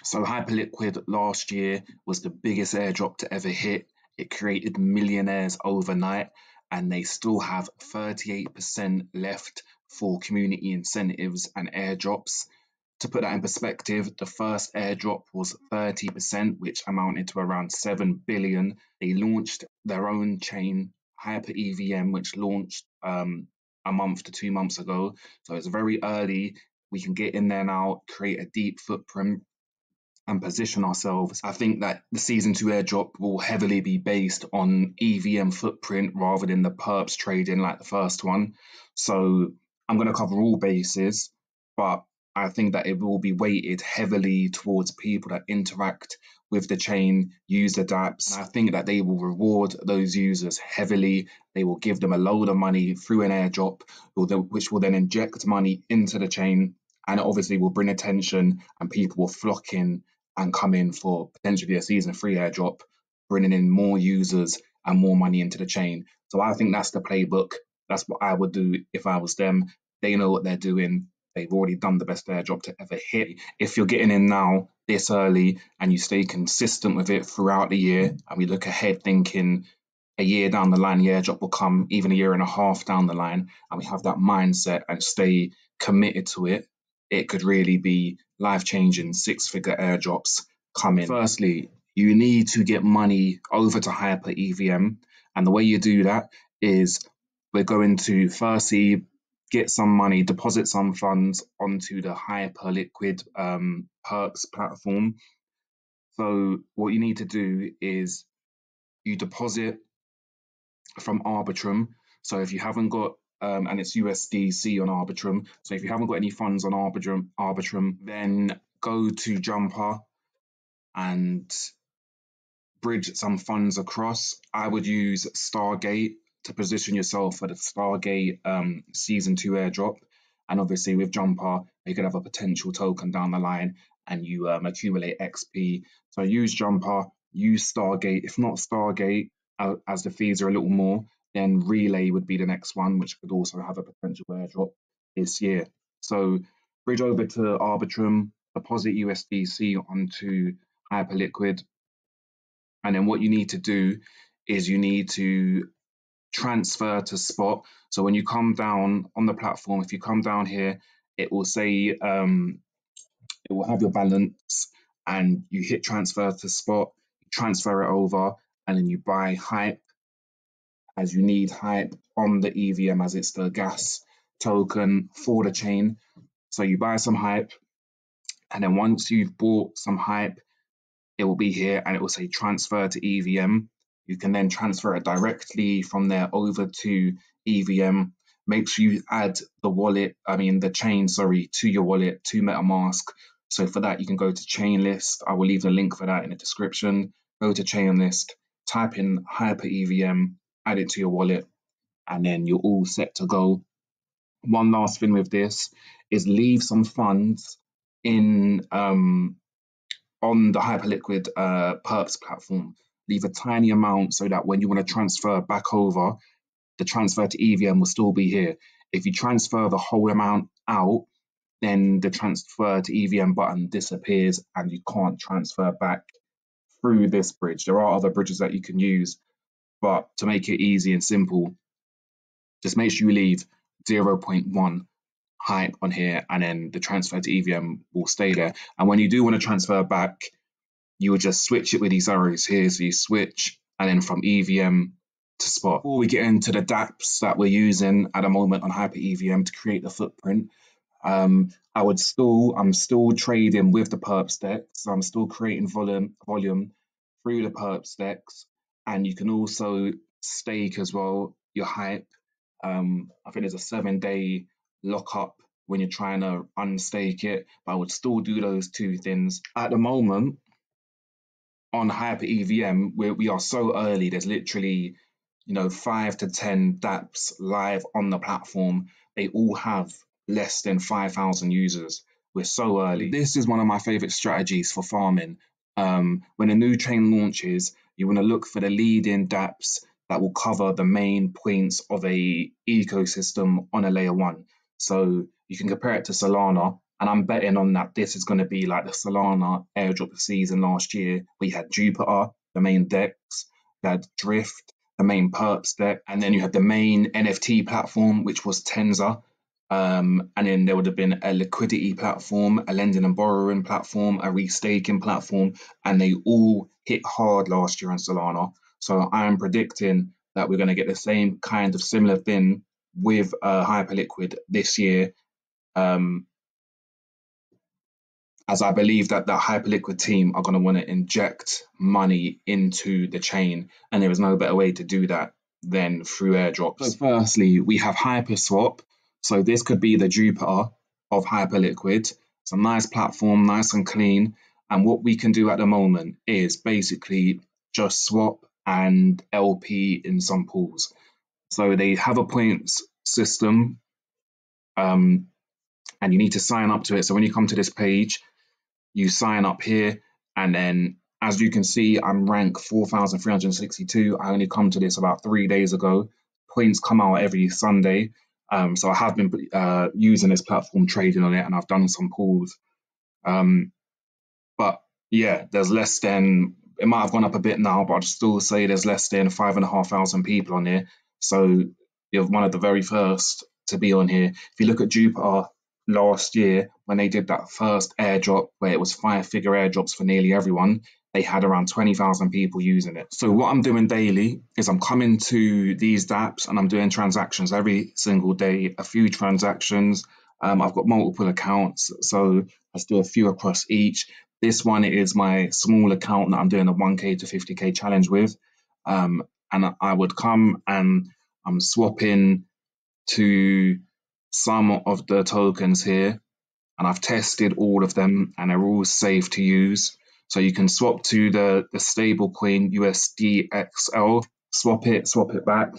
So HyperLiquid last year was the biggest airdrop to ever hit. It created millionaires overnight, and they still have 38% left for community incentives and airdrops. To put that in perspective, the first airdrop was 30%, which amounted to around 7 billion. They launched their own chain, HyperEVM, which launched a month to 2 months ago. So it's very early. We can get in there now, create a deep footprint, and position ourselves. I think that the season 2 airdrop will heavily be based on EVM footprint rather than the perps trading like the first one. So I'm going to cover all bases, but I think that it will be weighted heavily towards people that interact with the chain, use the dApps, and I think that they will reward those users heavily. They will give them a load of money through an airdrop, which will then inject money into the chain, and it obviously will bring attention and people will flock in and come in for potentially a season 3 airdrop, bringing in more users and more money into the chain. So I think that's the playbook. That's what I would do if I was them. They know what they're doing. They've already done the best airdrop to ever hit. If you're getting in now this early and you stay consistent with it throughout the year, and we look ahead thinking a year down the line, the airdrop will come, even a year and a half down the line, and we have that mindset and stay committed to it, it could really be life-changing 6-figure airdrops coming. Firstly, you need to get money over to HyperEVM, and the way you do that is we're going to firstly get some money, deposit some funds onto the HyperLiquid perps platform. So what you need to do is you deposit from Arbitrum. So if you haven't got and it's USDC on Arbitrum. So if you haven't got any funds on Arbitrum, then go to Jumper and bridge some funds across. I would use Stargate to position yourself for the Stargate season 2 airdrop. And obviously with Jumper, you could have a potential token down the line and you accumulate XP. So use Jumper, use Stargate. If not Stargate, as the fees are a little more, then Relay would be the next one, which could also have a potential airdrop this year. So bridge over to Arbitrum, deposit USDC onto HyperLiquid, and then what you need to do is you need to transfer to spot. So when you come down on the platform, if you come down here, it will say, it will have your balance, and you hit transfer to spot, you transfer it over, and then you buy Hype, as you need Hype on the EVM, as it's the gas token for the chain. So you buy some Hype, and then once you've bought some Hype, it will be here and it will say transfer to EVM. You can then transfer it directly from there over to EVM. Make sure you add the chain, to your wallet, to MetaMask. So for that, you can go to Chainlist. I will leave the link for that in the description. Go to Chainlist, type in HyperEVM, add it to your wallet, and then you're all set to go. One last thing with this is leave some funds in on the HyperLiquid perps platform. Leave a tiny amount so that when you want to transfer back over, the transfer to EVM will still be here. If you transfer the whole amount out, then the transfer to EVM button disappears and you can't transfer back through this bridge. There are other bridges that you can use, but to make it easy and simple, just make sure you leave 0.1 Hype on here, and then the transfer to EVM will stay there. And when you do want to transfer back, you would just switch it with these arrows here. So you switch, and then from EVM to spot. Before we get into the dApps that we're using at the moment on HyperEVM to create the footprint, I'm still trading with the perps deck. So I'm still creating volume through the perps decks, and you can also stake as well your Hype. I think there's a 7-day lockup when you're trying to unstake it, but I would still do those two things. At the moment, on HyperEVM, we are so early. There's literally 5 to 10 dApps live on the platform. They all have less than 5,000 users. We're so early. This is one of my favorite strategies for farming. When a new chain launches, you want to look for the leading dApps that will cover the main points of a ecosystem on a layer 1. So you can compare it to Solana. And I'm betting on that this is going to be like the Solana airdrop season last year. We had Jupiter, the main DEX, you had Drift, the main perps deck, and then you had the main NFT platform, which was Tensor. And then there would have been a liquidity platform, a lending and borrowing platform, a restaking platform, and they all hit hard last year on Solana. So I'm predicting that we're going to get the same kind of similar thing with HyperLiquid this year. As I believe that the HyperLiquid team are going to want to inject money into the chain, and there is no better way to do that than through airdrops. So firstly, we have HyperSwap. So this could be the Jupiter of HyperLiquid. It's a nice platform, nice and clean. And what we can do at the moment is basically just swap and LP in some pools. So they have a points system, and you need to sign up to it. So when you come to this page, you sign up here, and then as you can see, I'm rank 4,362. I only come to this about 3 days ago. Points come out every Sunday. So I have been using this platform, trading on it, and I've done some pulls. But yeah, there's less than, it might have gone up a bit now, but I'd still say there's less than 5,500 people on here. So you're one of the very first to be on here. If you look at Jupiter last year, when they did that first airdrop, where it was 5-figure airdrops for nearly everyone, they had around 20,000 people using it. So what I'm doing daily is I'm coming to these dApps and I'm doing transactions every single day, a few transactions. I've got multiple accounts, so let's do a few across each. This one is my small account that I'm doing a 1K to 50K challenge with. And I would come and I'm swapping to some of the tokens here, and I've tested all of them and they're all safe to use. So you can swap to the stable coin USDXL, swap it back,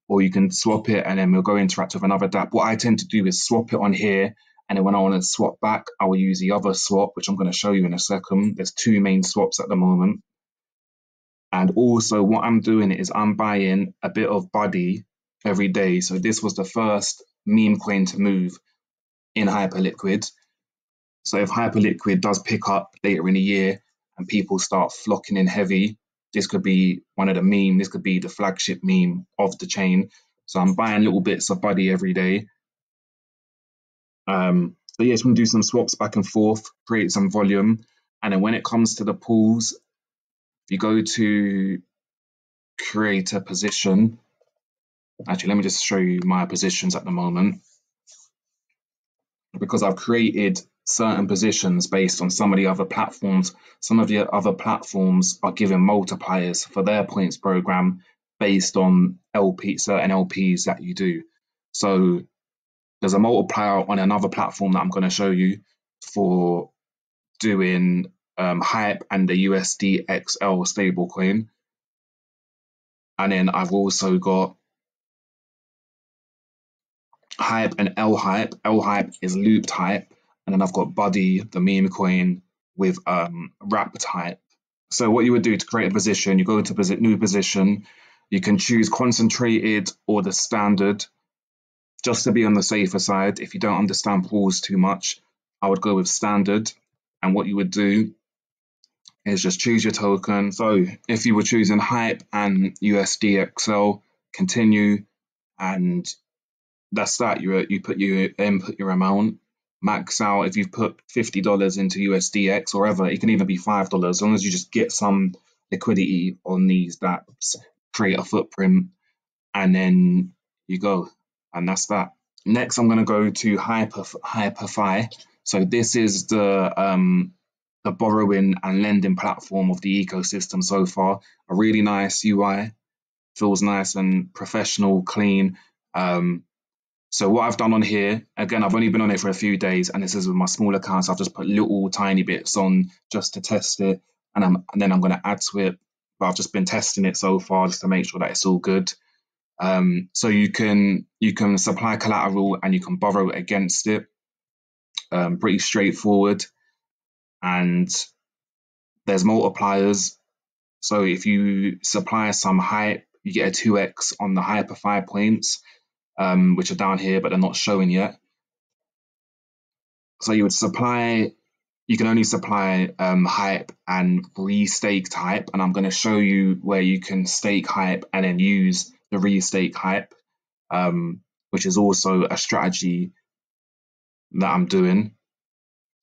or you can swap it and then we'll go interact with another dApp. What I tend to do is swap it on here, and then when I want to swap back, I will use the other swap, which I'm going to show you in a second. There's two main swaps at the moment. And also what I'm doing is I'm buying a bit of Buddy every day. So this was the first meme coin to move in HyperLiquid. So if HyperLiquid does pick up later in the year and people start flocking in heavy, this could be one of the meme, this could be the flagship meme of the chain. So I'm buying little bits of Buddy every day. So yes, we can do some swaps back and forth, create some volume. And then when it comes to the pools, if you go to create a position, actually, let me just show you my positions at the moment, because I've created certain positions based on some of the other platforms. Some of the other platforms are giving multipliers for their points program based on certain LPs that you do. So there's a multiplier on another platform that I'm going to show you for doing Hype and the USDXL stablecoin. And then I've also got Hype and L-Hype. L-Hype is looped hype. And then I've got Buddy, the meme coin, with wrapped hype. So what you would do to create a position, you go to new position, you can choose concentrated or the standard, just to be on the safer side. If you don't understand pools too much, I would go with standard. And what you would do is just choose your token. So if you were choosing Hype and USDXL, continue, and that's that. You put your input your amount, max out. If you've put $50 into USDX or ever, it can even be $5, as long as you just get some liquidity on these dApps, create a footprint, and then you go, and that's that. Next, I'm going to go to HyperFi. So this is the borrowing and lending platform of the ecosystem so far. A really nice UI, feels nice and professional, clean. So what I've done on here, again, I've only been on it for a few days, and this is with my small accounts. I've just put little tiny bits on just to test it, and then I'm going to add to it. But I've just been testing it so far just to make sure that it's all good. So you can supply collateral and you can borrow against it. Pretty straightforward, and there's multipliers. So if you supply some hype, you get a 2x on the HyperFi points, which are down here, but they're not showing yet. So you would supply, you can only supply hype and re-staked hype, and I'm going to show you where you can stake hype and then use the re-stake hype, which is also a strategy that I'm doing.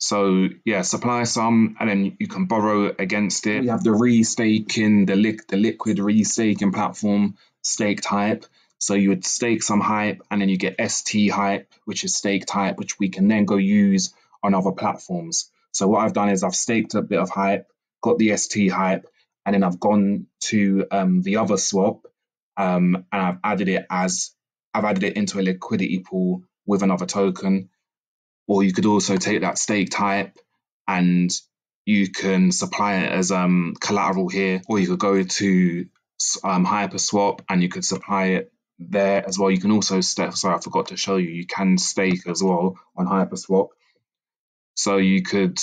So yeah, supply some and then you can borrow against it. We have the restaking, the liquid restaking platform, staked hype. So you would stake some hype and then you get ST hype, which is staked hype, which we can then go use on other platforms. So what I've done is I've staked a bit of hype, got the ST hype, and then I've gone to the other swap, and I've added it into a liquidity pool with another token. Or you could also take that staked hype and you can supply it as collateral here, or you could go to HyperSwap and you could supply it there as well. You can also stake. Sorry, I forgot to show you. You can stake as well on HyperSwap. So you could,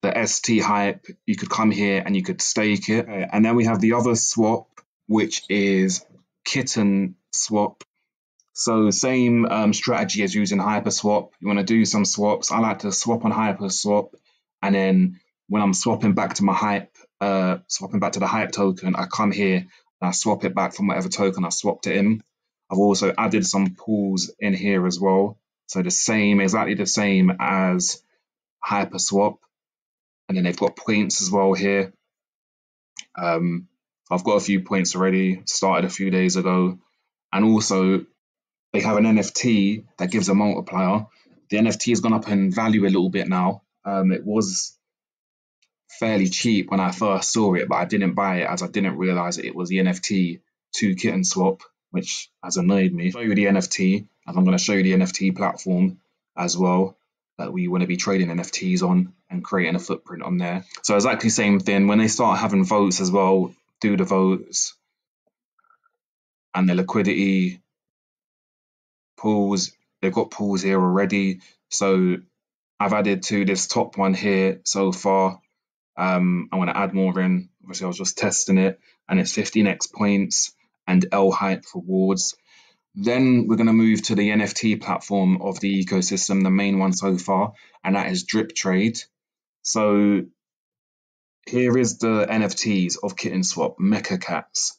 the ST hype, you could come here and you could stake it. And then we have the other swap, which is Kitten Swap. So same strategy as using HyperSwap. You want to do some swaps. I like to swap on HyperSwap, and then when I'm swapping back to my hype, swapping back to the hype token, I come here and I swap it back from whatever token I swapped it in. I've also added some pools in here as well. So exactly the same as HyperSwap, and then they've got points as well here. I've got a few points already. Started a few days ago, and also they have an NFT that gives a multiplier. The NFT has gone up in value a little bit now. It was fairly cheap when I first saw it, but I didn't buy it as I didn't realize it was the NFT to Kitten Swap, which has annoyed me. I'll show you the NFT, and I'm going to show you the NFT platform as well that we want to be trading NFTs on and creating a footprint on there. So exactly the same thing. When they start having votes as well, do the votes and the liquidity pools. They've got pools here already. So I've added to this top one here so far. I want to add more in. Obviously, I was just testing it, and it's 15x points and L hype rewards. Then we're going to move to the NFT platform of the ecosystem, the main one so far, and that is Drip Trade. So here is the NFTs of Kitten Swap, Mecha Cats,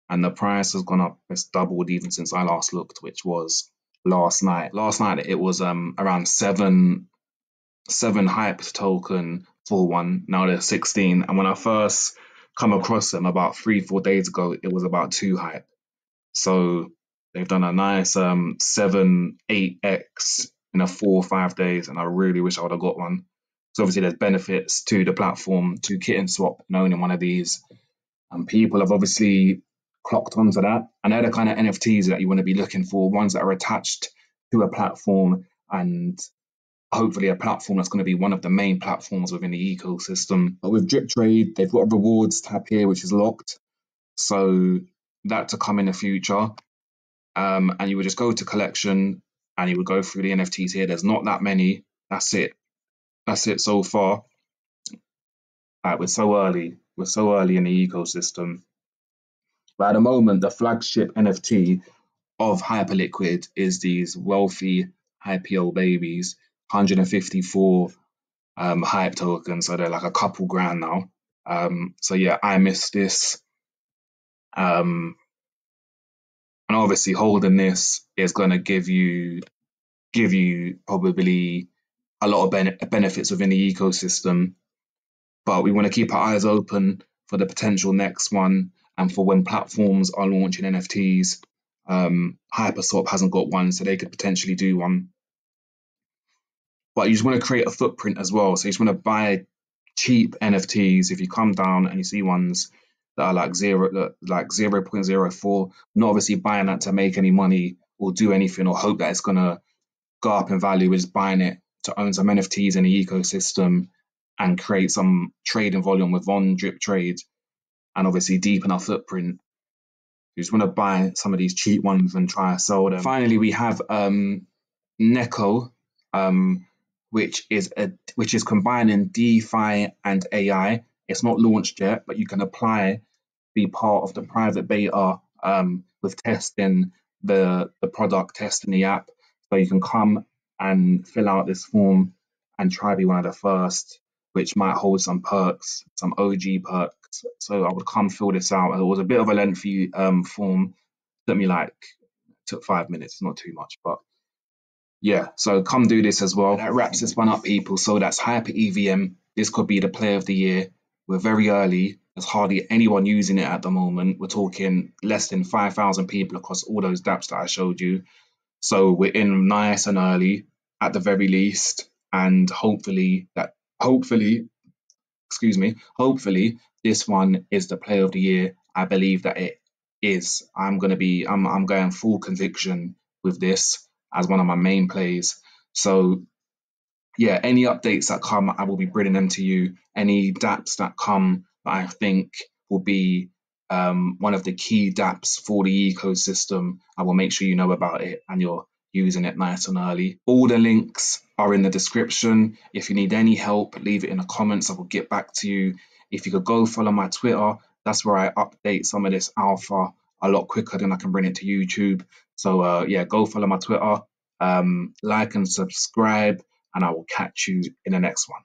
and the price has gone up. It's doubled even since I last looked, which was last night. Last night it was around seven hype token for one. Now they're 16, and when I first come across them about 3-4 days ago, it was about 2 hype. So they've done a nice 7-8x in a 4 or 5 days, and I really wish I would have got one. So obviously there's benefits to the platform, to Kitten Swap, and owning one of these. And people have obviously clocked onto that, and they're the kind of NFTs that you want to be looking for, ones that are attached to a platform, and hopefully a platform that's going to be one of the main platforms within the ecosystem. But with Drip Trade, they've got a rewards tab here, which is locked. So that to come in the future. And you would just go to collection and you would go through the NFTs here. There's not that many. That's it. That's it so far. We're so early. We're so early in the ecosystem. But at the moment, the flagship NFT of HyperLiquid is these wealthy IPO babies, 154 hype tokens, so they're like a couple grand now. So yeah, I missed this. And obviously holding this is going to give you probably a lot of benefits within the ecosystem. But we want to keep our eyes open for the potential next one, and for when platforms are launching NFTs. HyperSwap hasn't got one, so they could potentially do one. But you just want to create a footprint as well. So you just want to buy cheap NFTs. If you come down and you see ones that are like 0.04, not obviously buying that to make any money or do anything or hope that it's gonna go up in value. We're just buying it to own some NFTs in the ecosystem and create some trading volume with on Drip Trade, and obviously deepen our footprint. You just want to buy some of these cheap ones and try to sell them. Finally, we have Neko, which is combining DeFi and AI. It's not launched yet, but you can apply, be part of the private beta with testing the product, testing the app. So you can come and fill out this form and try to be one of the first, which might hold some perks, some OG perks. So I would come fill this out. It was a bit of a lengthy form. Took 5 minutes, not too much, but yeah. So come do this as well. That wraps this one up, people. So that's HyperEVM. This could be the play of the year. We're very early. There's hardly anyone using it at the moment. We're talking less than 5,000 people across all those dApps that I showed you. So we're in nice and early at the very least, and hopefully this one is the play of the year. I believe that it is. I'm going full conviction with this as one of my main plays. So yeah, any updates that come, I will be bringing them to you. Any dApps that come that I think will be one of the key dApps for the ecosystem, I will make sure you know about it and you're using it nice and early. All the links are in the description. If you need any help, leave it in the comments. I will get back to you. If you could go follow my Twitter, that's where I update some of this alpha a lot quicker than I can bring it to YouTube. So yeah, go follow my Twitter, like and subscribe, and I will catch you in the next one.